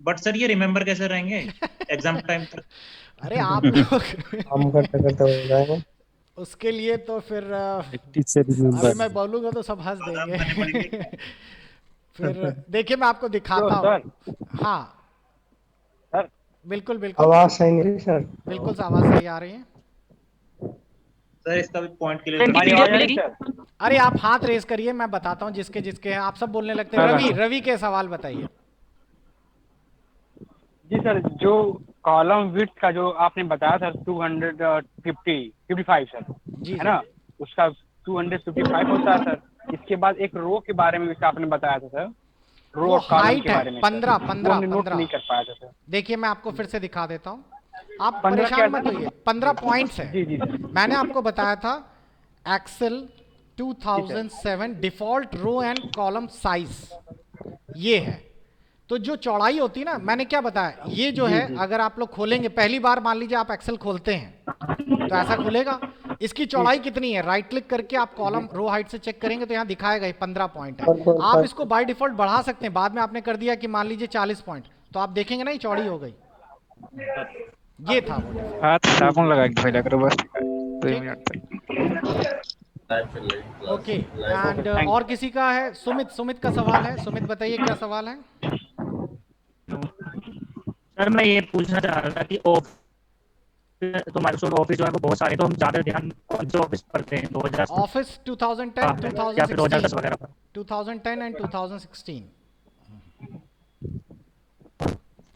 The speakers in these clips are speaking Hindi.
बट सर ये रिमेम्बर कैसे रहेंगे एग्जाम टाइम तक? अरे आप लोग हम करते करते हो जाएगा। उसके लिए तो फिर प्रैक्टिस से अभी रिमेम्बर। मैं बोलूंगा तो सब हंस बादाम देंगे। खाने पड़ेंगे क्या? फिर देखिए मैं आपको तो दिखाता हूँ। सर, हाँ, सर बिल्कुल बिल्कुल। आवाज सही नहीं सर। बिल्कुल से आवाज़ सही आ रही है। सर इसका भी पॉइंट क्लियर कर हमारी दीजिए। आवाज आ रही है सर? अरे आप हाथ रेस करिए, मैं बताता हूँ जिसके जिसके हैं। आप सब बोलने लगते हैं। रवि, रवि के सवाल बताइए। जी सर, जो कॉलम विड्थ का जो आपने बताया था 255 सर, जी है जी। ना, उसका 255 होता है सर। इसके बाद एक रो के बारे में भी आपने बताया था सर, रो वो और कॉलम हाइट के है, बारे में सर, 15 वो 15 हमने नोट 15। नहीं कर पाया था सर। देखिए मैं आपको फिर से दिखा देता हूँ, आप 15 क्या परेशान मत सर? होइए। 15 पॉइंट्स है। जी जी सर। मैंने आपको बताया था एक्सेल जी sir. 2007 default row and column size ये है। तो जो चौड़ाई होती है ना, मैंने क्या बताया, ये जो जी है जी अगर आप लोग खोलेंगे पहली बार, मान लीजिए आप एक्सेल खोलते हैं तो ऐसा खुलेगा। इसकी जी चौड़ाई कितनी है, राइट क्लिक करके आप जी कॉलम रो हाइट से चेक करेंगे तो यहाँ दिखाएगा ये 15 पॉइंट है। और कौन आप सा? इसको बाय डिफॉल्ट बढ़ा सकते हैं, बाद में आपने कर दिया कि मान लीजिए 40 पॉइंट, तो आप देखेंगे ना ये चौड़ी हो गई। ये था वो डिफॉल्ट। हाथ जी साबुन जी लगा के धोइला करो बस। 2 मिनट ठीक, तक। ओके। ओके, एंड थैंक और किसी का है? सुमित, सुमित का सवाल है। सुमित बताइए क्या सवाल है। सर मैं ये पूछना चाह रहा था कि ऑफिस, तो माइक्रोसॉफ्ट ऑफिस जो है वो बहुत सारे, तो हम ज्यादा ध्यान कौन से ऑफिस पर करते हैं? 2000 ऑफिस 2010 या फिर 2010 2016, वगैरह पर? 2010 एंड 2016।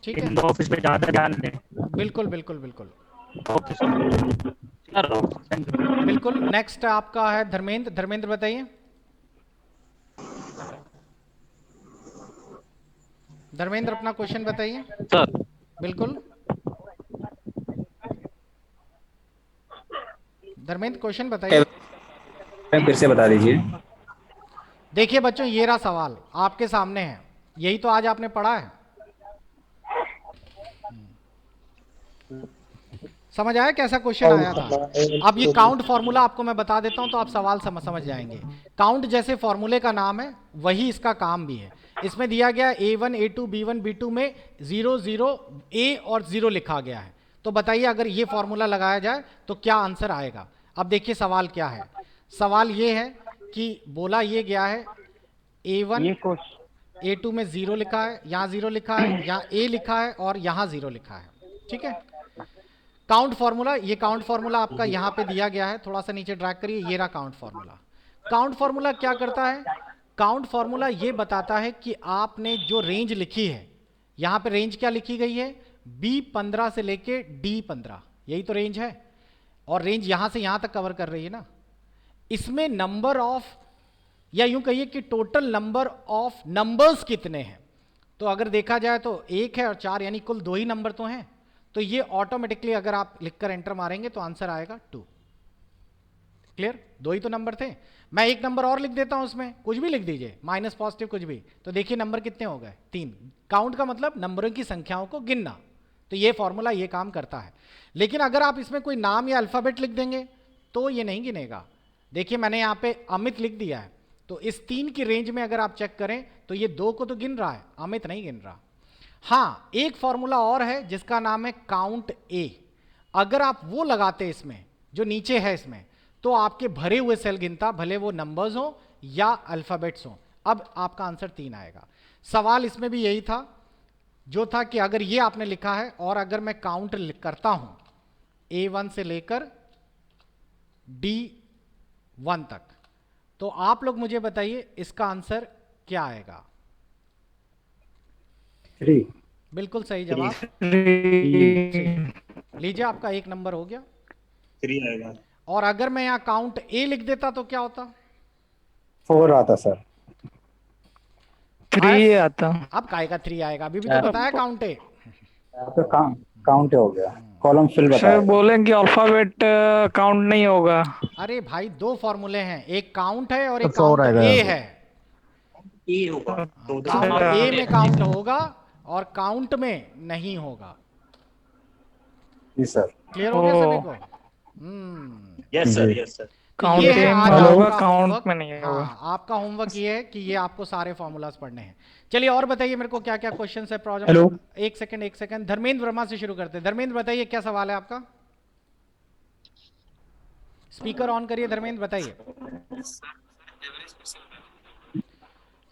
ठीक है, इन दो ऑफिस पे ज्यादा ध्यान दें। बिल्कुल बिल्कुल बिल्कुल ओके सर, थैंक यू। बिल्कुल। नेक्स्ट आपका है धर्मेंद्र। धर्मेंद्र बताइए। धर्मेंद्र अपना क्वेश्चन बताइए। सर बिल्कुल धर्मेंद्र क्वेश्चन बताइए। फिर से बता दीजिए। देखिए बच्चों ये रहा सवाल आपके सामने है, यही तो आज आपने पढ़ा है। समझ आया कैसा क्वेश्चन काउंट आया था? करना है अब ये काउंट फॉर्मूला आपको मैं बता देता हूं तो आप सवाल समझ जाएंगे। काउंट जैसे फॉर्मूले का नाम है वही इसका काम भी है। इसमें दिया गया A1 A2 B1 B2 में 0 0 A और 0 लिखा गया है। तो बताइए अगर ये फॉर्मूला लगाया जाए तो क्या आंसर आएगा। अब देखिए सवाल क्या है। सवाल ये है कि बोला ये गया है A1 ये क्वेश्चन। A2 में 0 लिखा है, यहाँ 0 लिखा है, यहाँ A लिखा है और यहाँ 0 लिखा है। ठीक है, काउंट फार्मूला, ये काउंट फार्मूला आपका यहाँ पे दिया गया है, थोड़ा सा नीचे ड्रैग करिए, ये रहा काउंट फार्मूला। काउंट फार्मूला क्या करता है? काउंट फार्मूला ये बताता है कि आपने जो रेंज लिखी है, यहाँ पे रेंज क्या लिखी गई है, B15 से लेके D15, यही तो रेंज है। और रेंज यहाँ से यहाँ तक कवर कर रही है ना। इसमें नंबर ऑफ, या यूं कहिए कि टोटल नंबर ऑफ नंबर्स कितने हैं। तो अगर देखा जाए तो 1 है और 4, यानी कुल 2 ही नंबर तो हैं। तो ये ऑटोमेटिकली अगर आप लिखकर एंटर मारेंगे तो आंसर आएगा 2। क्लियर, 2 ही तो नंबर थे। मैं एक नंबर और लिख देता हूं उसमें, कुछ भी लिख दीजिए, माइनस पॉजिटिव कुछ भी, तो देखिए नंबर कितने हो गए, 3। काउंट का मतलब नंबरों की संख्याओं को गिनना। तो ये फॉर्मूला ये काम करता है। लेकिन अगर आप इसमें कोई नाम या अल्फाबेट लिख देंगे तो ये नहीं गिनेगा। देखिए मैंने यहाँ पे अमित लिख दिया है, तो इस 3 की रेंज में अगर आप चेक करें तो ये 2 को तो गिन रहा है, अमित नहीं गिन रहा। हाँ, एक फॉर्मूला और है जिसका नाम है काउंट ए। अगर आप वो लगाते इसमें जो नीचे है इसमें, तो आपके भरे हुए सेल गिनता, भले वो नंबर्स हो या अल्फाबेट्स हो। अब आपका आंसर 3 आएगा। सवाल इसमें भी यही था, जो था कि अगर ये आपने लिखा है और अगर मैं काउंट करता हूं A1 से लेकर D1 तक, तो आप लोग मुझे बताइए इसका आंसर क्या आएगा। 3। बिल्कुल सही जवाब, 3। लीजिए आपका एक नंबर हो गया। 3 आएगा। और अगर मैं यहां काउंट ए लिख देता तो क्या होता? 4 आता सर। 3 आता। अब काय का 3 आएगा, अभी भी तो बताया काउंट ए। तो काउंट हो गया, कॉलम फिल सर बताएगा। बोलेंगे अल्फाबेट काउंट नहीं होगा। अरे भाई 2 फॉर्मूले हैं, एक काउंट है और तो एक 4 काउंट आएगा ए यहाँ पे। है। ए होगा तो उधर काउंट मार्क ए करेंगे। में काउंट होगा और काउंट में नहीं होगा। जी सर। क्लियर हो ओ गया सभी को? हम्म। यस जी। Sir, yes sir. काउंट ये है में आज होगा, आपका काउंट होमवर्क। में नहीं होगा। हाँ, आपका होमवर्क ये है कि ये आपको सारे फॉर्मूलाज पढ़ने हैं। चलिए और बताइए मेरे को क्या क्या क्वेश्चन है प्रॉब्लम। हेलो। एक सेकंड धर्मेंद्र वर्मा से शुरू करते हैं। धर्मेंद्र बताइए क्या सवाल है आपका। स्पीकर ऑन करिए धर्मेंद्र, बताइए।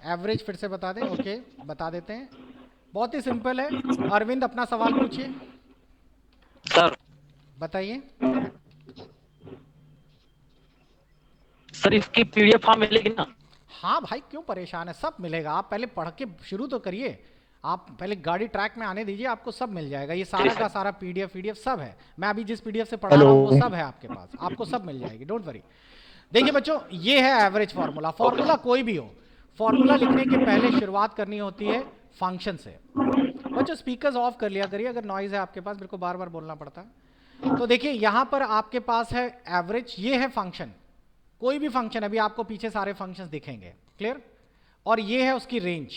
एवरेज फिर से बता दें। ओके, बता देते हैं, बहुत ही सिंपल है। अरविंद अपना सवाल पूछिए। सर बताइए। सर इसकी पीडीएफ फॉर्म मिलेगी ना? हाँ भाई, क्यों परेशान है, सब मिलेगा। आप पहले पढ़ के शुरू तो करिए, आप पहले गाड़ी ट्रैक में आने दीजिए, आपको सब मिल जाएगा। ये सारा का सारा पीडीएफ सब है। मैं अभी जिस पीडीएफ से पढ़ा रहा हूँ वो सब है आपके पास, आपको सब मिल जाएगी, डोंट वरी। देखिए बच्चों, ये है एवरेज फार्मूला। फार्मूला कोई भी हो, फार्मूला लिखने के पहले शुरुआत करनी होती है फंक्शन से। बच्चों स्पीकर्स ऑफ कर लिया करिए अगर नॉइज है आपके पास, मेरे को बार बार बोलना पड़ता है। तो देखिए यहां पर आपके पास है एवरेज, ये है फंक्शन, कोई भी फंक्शन, अभी आपको पीछे सारे फंक्शंस दिखेंगे, क्लियर। और ये है उसकी रेंज।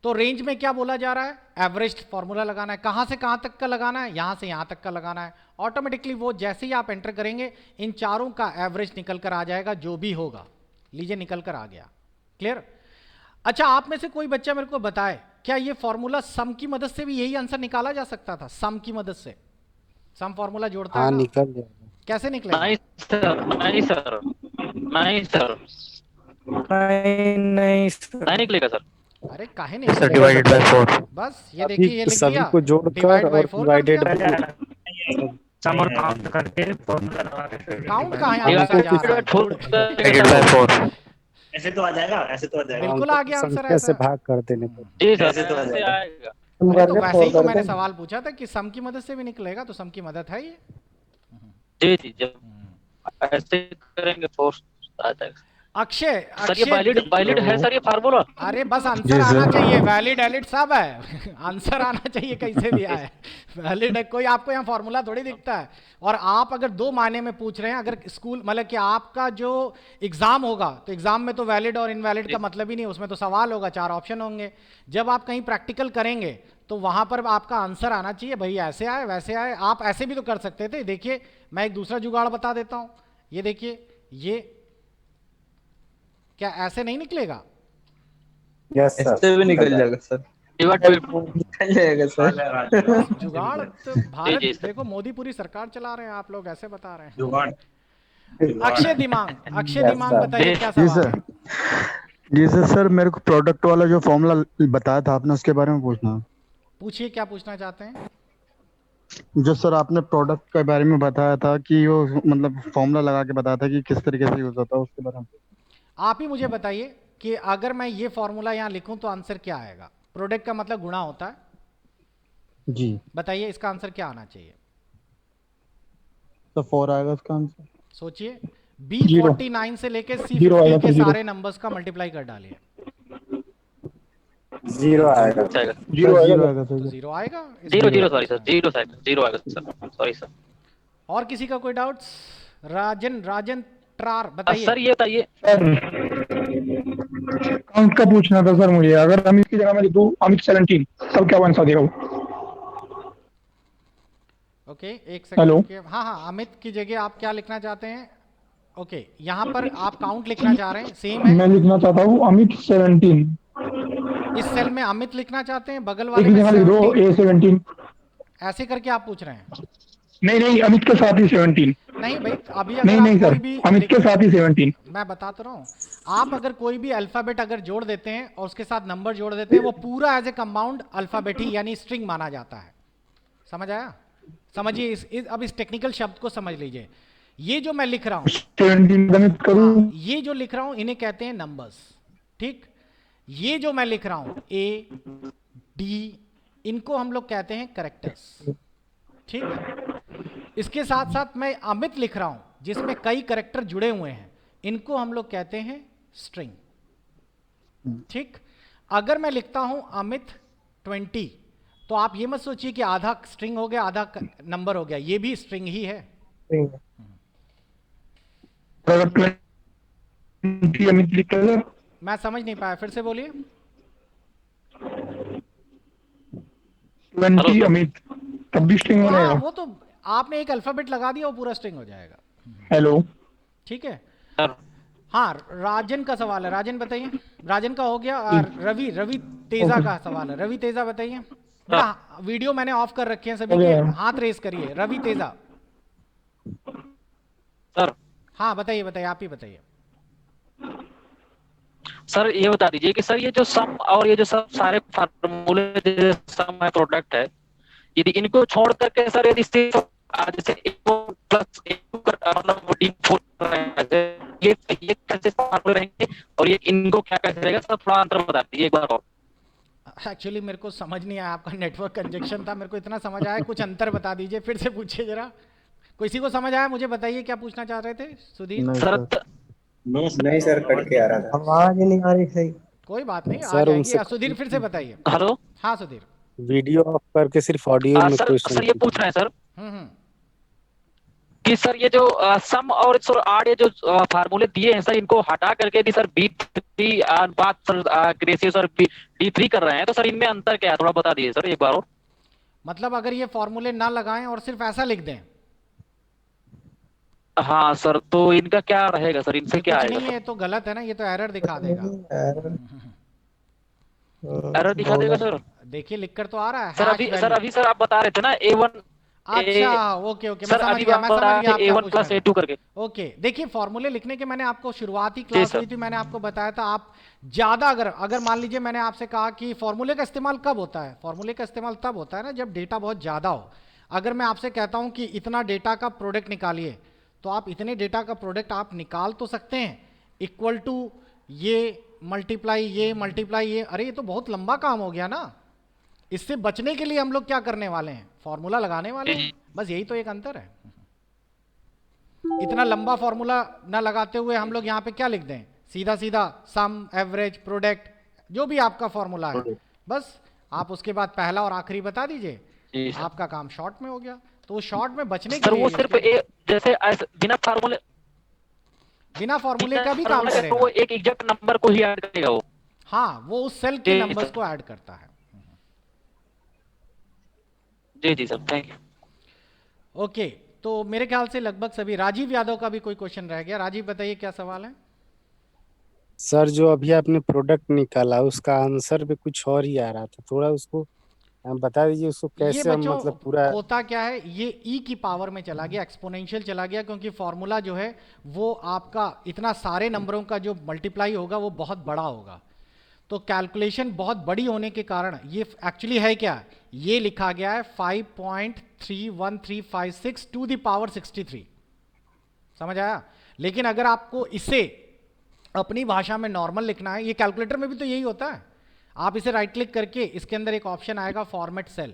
तो रेंज में क्या बोला जा रहा है, एवरेज फॉर्मूला लगाना है। कहां से कहां तक का लगाना है, यहां से यहां तक का लगाना है। ऑटोमेटिकली वो जैसे ही आप एंटर करेंगे इन चारों का एवरेज निकल कर आ जाएगा, जो भी होगा। लीजिए निकल कर आ गया, क्लियर। अच्छा, आप में से कोई बच्चा मेरे को बताए, क्या ये फॉर्मूला सम की मदद से भी यही आंसर निकाला जा सकता था? सम की मदद से सम फॉर्मूला जोड़ता है ना? निकल जाएगा। कैसे निकलेगा? नहीं सर, नहीं सर, नहीं सर, नहीं सर। नहीं निकलेगा सर। अरे काहे नहीं सर डिवाइडेड बाय 4। बस ये देखिए, ये लिख सभी दिया को जोड़कर डिवाइड बाय और 4 कर डिवाइडेड दिया। सम और काउंट करके फॉर्मूला लगा के काउंट कहाँ है आपका जा रहा है? Divided by 4। ऐसे तो आ जाएगा, ऐसे तो आ जाएगा। बिल्कुल आ गया आंसर संख्या से ऐसा। भाग कर देने पर। जी सर, ऐसे तो आ ऐसे जाएगा। आएगा। अरे तो वैसे ही तो मैंने सवाल पूछा था कि सम की मदद से भी निकलेगा, तो सम की मदद है ये। जी जी, जब ऐसे करेंगे फोर्स आ जाएगा। अक्षय, सर ये वैलिड है सर ये फार्मूला? अरे बस आंसर आना चाहिए, वैलिड एलिड सब है। आंसर आना चाहिए, कैसे भी आए वैलिड है। कोई आपको यहाँ फॉर्मूला थोड़ी दिखता है। और आप अगर दो मायने में पूछ रहे हैं, अगर स्कूल मतलब कि आपका जो एग्जाम होगा, तो एग्जाम में तो वैलिड और इनवैलिड का मतलब ही नहीं, उसमें तो सवाल होगा, 4 ऑप्शन होंगे। जब आप कहीं प्रैक्टिकल करेंगे तो वहां पर आपका आंसर आना चाहिए, भाई ऐसे आए वैसे आए। आप ऐसे भी तो कर सकते थे। देखिए मैं एक दूसरा जुगाड़ बता देता हूं, ये देखिए, ये क्या ऐसे नहीं निकलेगा? यस सर, ऐसे भी निकल जाएगा सर। निकल जाएगा सर। जुगाड़ तो भारत जी, सर। देखो, मोदी पूरी सरकार चला रहे हैं, आप लोग ऐसे बता रहे हैं। जुगाड़। अक्षय दिमाग, अक्षय Yes, दिमाग sir. बताइए क्या जी सवाल सर। है? जी सर, मेरे को प्रोडक्ट वाला जो फॉर्मूला बताया था आपने, उसके बारे में पूछना है। पूछिए क्या पूछना चाहते हैं। जो सर आपने प्रोडक्ट के बारे में बताया था कि वो मतलब फॉर्मूला लगा के बताया था कि किस तरीके से यूज होता है, उसके बारे में। आप ही मुझे बताइए कि अगर मैं ये फॉर्मूला यहाँ लिखूं तो आंसर क्या आएगा? प्रोडक्ट का मतलब गुणा होता है। जी बताइए इसका आंसर क्या आना चाहिए? तो 4 आएगा उसका आंसर। सोचिए, B49 से लेके C50 के सारे नंबर्स का मल्टीप्लाई कर डालिए। 0 आएगा। जीरो आएगा तो सर। 0 आएगा। जीरो सॉरी सर, जीरो आएगा सर, सॉरी सर। और किसी का कोई डाउट्स? राजन ट्रार बताइए। सर ये बताइए, काउंट का पूछना था सर मुझे। अगर अमित की जगह मैं लिख दूं अमित 17, तब क्या आंसर देगा वो? ओके, एक हेलो। सेकंड। हाँ हाँ, अमित की जगह आप क्या लिखना चाहते हैं? ओके, यहाँ पर आप काउंट लिखना चाह रहे हैं, सेम है। मैं लिखना चाहता हूँ अमित 17। इस सेल में अमित लिखना चाहते हैं, बगल एक वाले की में जगह लिख दो 17। A17। ऐसे करके आप पूछ रहे हैं? नहीं, अमित के साथ ही 17। नहीं भाई, अभी अगर नहीं आप सर, कोई भी अमित के साथ ही 17। मैं बता तो रहा हूँ, आप अगर कोई भी अल्फाबेट अगर जोड़ देते हैं और उसके साथ नंबर जोड़ देते हैं, वो पूरा एज ए कंपाउंड अल्फाबेट ही यानी स्ट्रिंग माना जाता है। समझ आया? समझिए अब इस टेक्निकल शब्द को समझ लीजिए। ये जो मैं लिख रहा हूँ, 17 गणित करूं। ये जो लिख रहा हूं इन्हें कहते हैं नंबर्स, ठीक। ये जो मैं लिख रहा हूं A, D, इनको हम लोग कहते हैं कैरेक्टर्स, ठीक। इसके साथ साथ मैं अमित लिख रहा हूं जिसमें कई कैरेक्टर जुड़े हुए हैं, इनको हम लोग कहते हैं स्ट्रिंग, ठीक। अगर मैं लिखता हूं अमित 20, तो आप ये मत सोचिए कि आधा स्ट्रिंग हो गया आधा नंबर हो गया, ये भी स्ट्रिंग ही है। अगर 20 अमित लिखा सर, मैं समझ नहीं पाया, फिर से बोलिए। 20 अमित, तब भी स्ट्रिंग हो हाँ, जाएगा। वो तो आपने एक अल्फाबेट लगा दिया, वो पूरा स्ट्रिंग हो जाएगा। हेलो। ठीक है। सर हाँ, राजन का सवाल है, राजन बताइए। राजन का हो गया। और रवि रवि तेजा का सवाल है, रवि तेजा बताइए। बेटा वीडियो मैंने ऑफ कर रखे हैं सभी के, हाथ रेस करिए। रवि तेजा। सर हाँ बताइए बताइए, आप ही बताइए। सर ये बता दीजिए कि सर ये जो सम और ये जो सब सारे फार्मूले सम है प्रोडक्ट है, यदि इनको छोड़ करके सर यदि सिर्फ जैसे प्लस मतलब ये कैसे फार्मूले रहेंगे और ये इनको क्या कैसे रहेगा, सब थोड़ा अंतर बता दीजिए एक बार और। एक्चुअली मेरे को समझ नहीं आया, आपका नेटवर्क कंजेक्शन था, मेरे को इतना समझ आया, कुछ अंतर बता दीजिए, फिर से पूछिए जरा। किसी को समझ आया? मुझे बताइए क्या पूछना चाह रहे थे सुधीर। नहीं सर सर। नहीं सर, कट के आ रहा था। आवाज नहीं आ रही सही। कोई बात नहीं, आ सर जाएगी। उनसे सुधीर फिर से बताइए। हेलो हाँ सुधीर। वीडियो ऑफ करके सिर्फ ऑडियो में सर क्वेश्चन सर ये पूछ रहे हैं सर हम्म। कि सर ये जो सम और सर आर ये जो फार्मूले दिए हैं सर, इनको हटा करके यदि सर B3 बात सर रेशियो सर D3 कर रहे हैं, तो सर इनमें अंतर क्या है, थोड़ा बता दीजिए सर एक बार और। मतलब अगर ये फॉर्मूले ना लगाएं और सिर्फ ऐसा लिख दें? हाँ सर, तो इनका क्या रहेगा सर, इनसे ये क्या कुछ आएगा नहीं है, तो गलत है ना, ये तो एरर दिखा देगा। एरर दिखा देगा सर? देखिए लिखकर तो आ रहा है सर अभी सर आप बता रहे थे ना A1। अच्छा ओके ओके, मैं सर समझ अभी गया, मैं बात समझ आ गया रहा है आपका A1 प्लस पूछना। A2 करके। ओके देखिए, फॉर्मूले लिखने के मैंने आपको शुरुआती जी क्लास सर। हुई थी, मैंने आपको बताया था आप ज्यादा अगर मान लीजिए मैंने आपसे कहा कि फॉर्मूले का इस्तेमाल कब होता है, फॉर्मूले का इस्तेमाल तब होता है ना जब डेटा बहुत ज्यादा हो। अगर मैं आपसे कहता हूं कि इतना डेटा का प्रोडक्ट निकालिए, तो आप इतने डेटा का प्रोडक्ट आप निकाल तो सकते हैं, इक्वल टू ये मल्टीप्लाई ये, अरे ये तो बहुत लंबा काम हो गया ना। इससे बचने के लिए हम लोग क्या करने वाले हैं, फॉर्मूला लगाने वाले हैं, बस यही तो एक अंतर है। इतना लंबा फॉर्मूला ना लगाते हुए हम लोग यहाँ पे क्या लिख दें, सीधा सीधा सम एवरेज प्रोडक्ट जो भी आपका फॉर्मूला है, बस आप उसके बाद पहला और आखिरी बता दीजिए, आपका काम शॉर्ट में हो गया। तो वो शॉर्ट में बचने के सर लिए वो सिर्फ जैसे बिना फॉर्मूले का भी काम करेगा। वो एक एग्जैक्ट नंबर को ही ऐड करेगा वो। हाँ, वो उस सेल के नंबर्स को ऐड करता है। जी सर, थैंक यू। ओके, तो मेरे ख्याल से लगभग सभी। राजीव यादव का भी कोई क्वेश्चन रह गया, राजीव बताइए क्या सवाल है। सर जो अभी आपने प्रोडक्ट निकाला उसका आंसर भी कुछ और ही आ रहा था, थोड़ा उसको बता दीजिए, उसको ये कैसे हम बच्चों मतलब पूरा। होता क्या है, ये e की पावर में चला गया, एक्सपोनेंशियल चला गया, क्योंकि फॉर्मूला जो है वो आपका इतना सारे नंबरों का जो मल्टीप्लाई होगा वो बहुत बड़ा होगा, तो कैलकुलेशन बहुत बड़ी होने के कारण ये एक्चुअली है क्या, ये लिखा गया है 5.31356 टू द पावर 63। समझ आया? लेकिन अगर आपको इसे अपनी भाषा में नॉर्मल लिखना है, ये कैलकुलेटर में भी तो यही होता है, आप इसे राइट क्लिक करके इसके अंदर एक ऑप्शन आएगा फॉर्मेट सेल,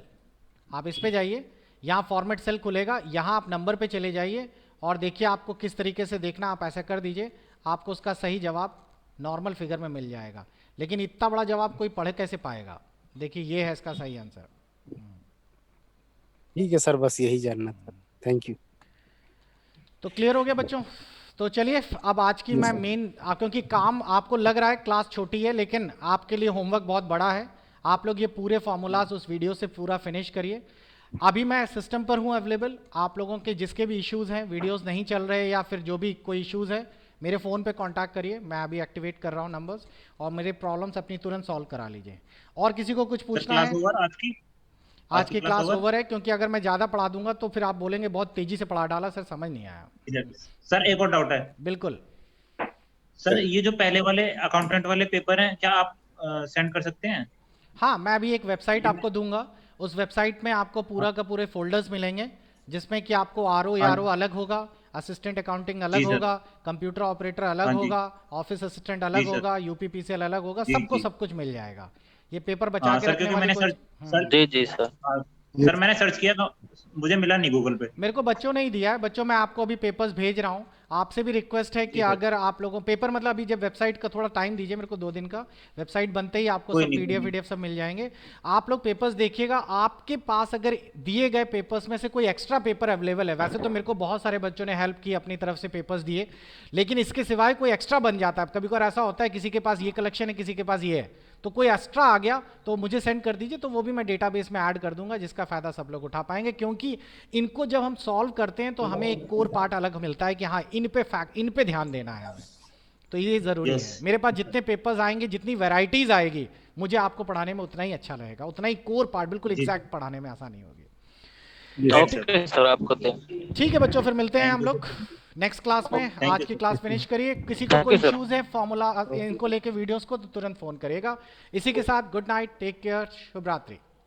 आप इस पे जाइए, यहाँ फॉर्मेट सेल खुलेगा, यहाँ आप नंबर पे चले जाइए और देखिए आपको किस तरीके से देखना, आप ऐसा कर दीजिए, आपको उसका सही जवाब नॉर्मल फिगर में मिल जाएगा। लेकिन इतना बड़ा जवाब कोई पढ़ कैसे पाएगा? देखिए ये है इसका सही आंसर। ठीक है सर, बस यही जानना था, थैंक यू। तो क्लियर हो गया बच्चों? तो चलिए अब आज की मैं मेन, क्योंकि काम आपको लग रहा है क्लास छोटी है, लेकिन आपके लिए होमवर्क बहुत बड़ा है। आप लोग ये पूरे फॉर्मूलाज उस वीडियो से पूरा फिनिश करिए। अभी मैं सिस्टम पर हूँ अवेलेबल, आप लोगों के जिसके भी इश्यूज़ हैं, वीडियोस नहीं चल रहे या फिर जो भी कोई इश्यूज़ है, मेरे फ़ोन पे कांटेक्ट करिए, मैं अभी एक्टिवेट कर रहा हूँ नंबर्स, और मेरे प्रॉब्लम्स अपनी तुरंत सॉल्व करा लीजिए। और किसी को कुछ पूछना है? आज की क्लास ओवर है, क्योंकि अगर मैं ज़्यादा पढ़ा दूंगा तो फिर आप बोलेंगे बहुत तेजी से पढ़ा डाला सर, समझ नहीं आया। सर एक और डाउट है। बिल्कुल सर, ये जो पहले वाले अकाउंटेंट वाले पेपर हैं, क्या आप सेंड कर सकते हैं? हाँ, मैं अभी एक वेबसाइट आपको दूंगा, उस वेबसाइट में आपको पूरा का पूरे फोल्डर्स मिलेंगे, जिसमें कि आपको आरओ आरओ अलग होगा, असिस्टेंट अकाउंटिंग अलग होगा, कंप्यूटर ऑपरेटर अलग होगा, ऑफिस असिस्टेंट अलग होगा, यूपीपीसीएल अलग होगा, सबको सब कुछ मिल जाएगा। ये पेपर बचा के रखने वाले जी सर। सर मैंने सर्च किया तो मुझे मिला नहीं गूगल पे। मेरे को बच्चों ने ही दिया है। बच्चों मैं आपको अभी पेपर्स भेज रहा हूँ, आपसे भी रिक्वेस्ट है कि अगर आप लोगों पेपर मतलब अभी जब वेबसाइट का थोड़ा टाइम दीजिए मेरे को, 2 दिन का, वेबसाइट बनते ही आपको सब पीडीएफ सब मिल जाएंगे। आप लोग पेपर्स देखिएगा, आपके पास अगर दिए गए पेपर्स में से कोई एक्स्ट्रा पेपर अवेलेबल है, वैसे तो मेरे को बहुत सारे बच्चों ने हेल्प की, अपनी तरफ से पेपर्स दिए, लेकिन इसके सिवाय कोई एक्स्ट्रा बन जाता है, कभी कभार ऐसा होता है किसी के पास ये कलेक्शन है किसी के पास ये है, तो कोई एक्स्ट्रा आ गया तो मुझे सेंड कर दीजिए, तो वो भी मैं डेटाबेस में ऐड कर दूंगा, जिसका फायदा सब लोग उठा पाएंगे। क्योंकि इनको जब हम सॉल्व करते हैं तो हमें एक कोर पार्ट अलग मिलता है कि हाँ इन पे ध्यान देना है हमें, तो ये जरूरी है। मेरे पास जितने पेपर्स आएंगे, जितनी वैरायटीज आएगी, मुझे आपको पढ़ाने में उतना ही अच्छा रहेगा, उतना ही कोर पार्ट बिल्कुल एग्जैक्ट पढ़ाने में आसानी होगी। ओके सर, आपको ठीक है बच्चों, फिर मिलते हैं हम लोग नेक्स्ट क्लास में। आज की क्लास फिनिश करिए। किसी को कोई इश्यूज है फॉर्मूला इनको लेके वीडियोस को, तो तुरंत फोन करिएगा। इसी के साथ गुड नाइट, टेक केयर, शुभ रात्रि।